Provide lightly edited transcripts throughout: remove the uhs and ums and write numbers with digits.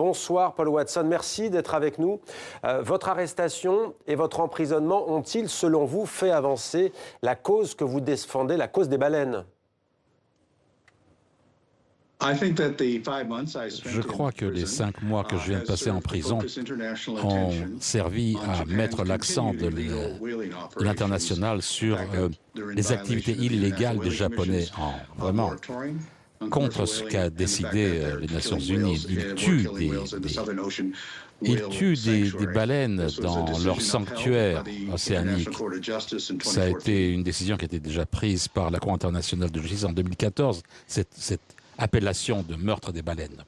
Bonsoir Paul Watson, merci d'être avec nous. Votre arrestation et votre emprisonnement ont-ils, selon vous, fait avancer la cause que vous défendez, la cause des baleines ? Je crois que les 5 mois que je viens de passer en prison ont servi à mettre l'accent de l'international sur les activités illégales des Japonais, vraiment contre ce qu'a décidé les Nations Unies. Ils tuent des baleines dans leur sanctuaire océanique. Ça a été une décision qui a été déjà prise par la Cour internationale de justice en 2014, cette appellation de meurtre des baleines.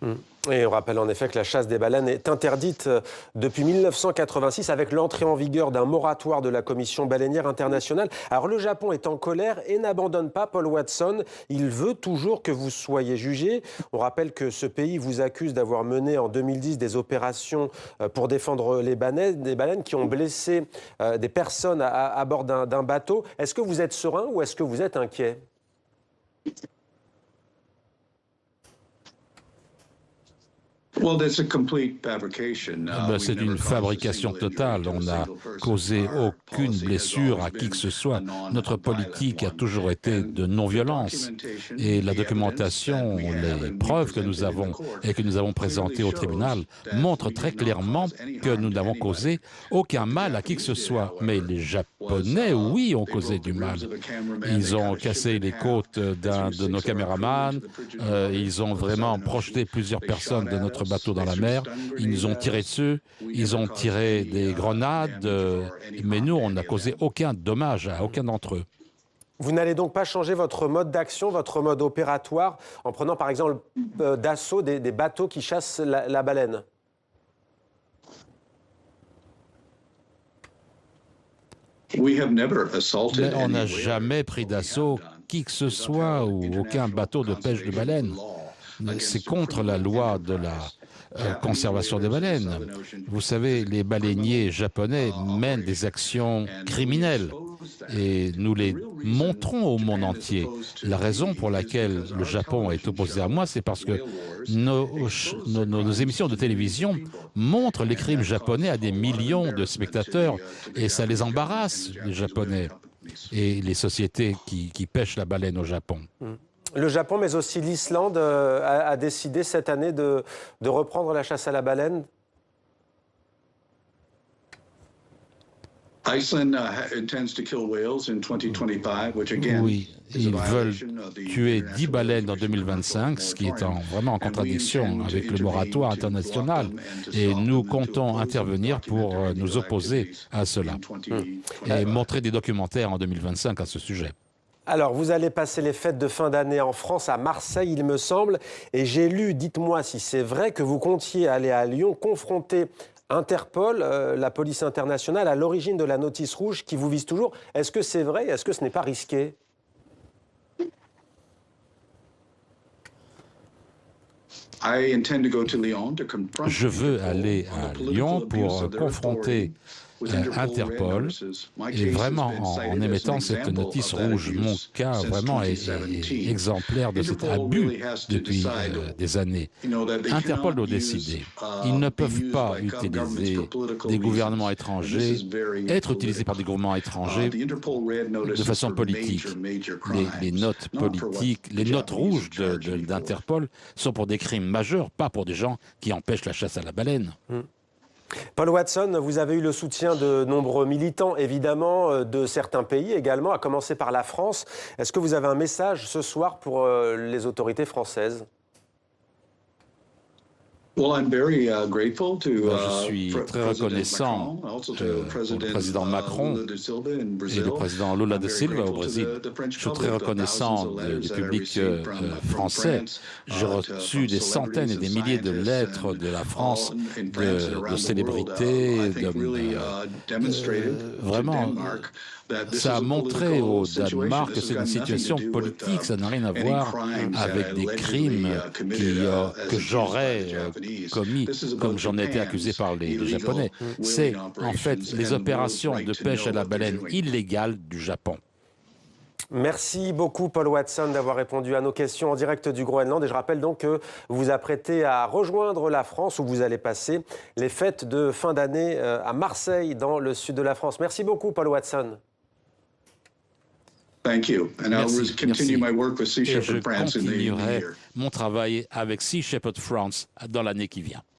Et on rappelle en effet que la chasse des baleines est interdite depuis 1986 avec l'entrée en vigueur d'un moratoire de la Commission baleinière internationale. Alors le Japon est en colère et n'abandonne pas Paul Watson. Il veut toujours que vous soyez jugé. On rappelle que ce pays vous accuse d'avoir mené en 2010 des opérations pour défendre les baleines, des baleines qui ont blessé des personnes à bord d'un bateau. Est-ce que vous êtes serein ou est-ce que vous êtes inquiet ? C'est une fabrication totale. On n'a causé aucune blessure à qui que ce soit. Notre politique a toujours été de non-violence. Et la documentation, les preuves que nous avons et que nous avons présentées au tribunal montrent très clairement que nous n'avons causé aucun mal à qui que ce soit. Mais les Japonais, oui, ont causé du mal. Ils ont cassé les côtes d'un de nos caméramans. Ils ont vraiment projeté plusieurs personnes de notre bateau dans la mer, ils nous ont tiré dessus, ils ont tiré des grenades, mais nous, on n'a causé aucun dommage à aucun d'entre eux. Vous n'allez donc pas changer votre mode d'action, votre mode opératoire, en prenant par exemple d'assaut des bateaux qui chassent la baleine ? On n'a jamais pris d'assaut qui que ce soit ou aucun bateau de pêche de baleine. C'est contre la loi de la conservation des baleines. Vous savez, les baleiniers japonais mènent des actions criminelles et nous les montrons au monde entier. La raison pour laquelle le Japon est opposé à moi, c'est parce que nos émissions de télévision montrent les crimes japonais à des millions de spectateurs et ça les embarrasse, les Japonais, et les sociétés qui pêchent la baleine au Japon. Le Japon, mais aussi l'Islande, a décidé cette année de reprendre la chasse à la baleine. Oui, ils veulent tuer 10 baleines en 2025, ce qui est vraiment en contradiction avec le moratoire international. Et nous comptons intervenir pour nous opposer à cela et montrer des documentaires en 2025 à ce sujet. Alors, vous allez passer les fêtes de fin d'année en France, à Marseille, il me semble. Et j'ai lu, dites-moi si c'est vrai, que vous comptiez aller à Lyon confronter Interpol, la police internationale, à l'origine de la notice rouge qui vous vise toujours. Est-ce que c'est vrai? Est-ce que ce n'est pas risqué? Je veux aller à Lyon pour confronter Interpol et vraiment en émettant cette notice rouge. Mon cas vraiment est exemplaire de cet abus depuis des années. Interpol doit décider. Ils ne peuvent pas utiliser des gouvernements étrangers, être utilisés par des gouvernements étrangers de façon politique. Les notes politiques, les notes rouges d'Interpol sont pour des crimes majeurs, pas pour des gens qui empêchent la chasse à la baleine. Paul Watson, vous avez eu le soutien de nombreux militants, évidemment, de certains pays également, à commencer par la France. Est-ce que vous avez un message ce soir pour les autorités françaises ? Je suis très reconnaissant pour le président Macron et le président Lula da Silva au Brésil. Je suis très reconnaissant du public français. J'ai reçu des centaines et des milliers de lettres de la France, de célébrités, vraiment. Ça a montré au Danemark que c'est une situation politique, ça n'a rien à voir avec des crimes que j'aurais commis, comme j'en ai été accusé par les Japonais. C'est en fait les opérations de pêche à la baleine illégales du Japon. Merci beaucoup, Paul Watson, d'avoir répondu à nos questions en direct du Groenland. Et je rappelle donc que vous vous apprêtez à rejoindre la France, où vous allez passer les fêtes de fin d'année à Marseille, dans le sud de la France. Merci beaucoup, Paul Watson. Merci. Et je continuerai mon travail avec Sea Shepherd France dans l'année qui vient.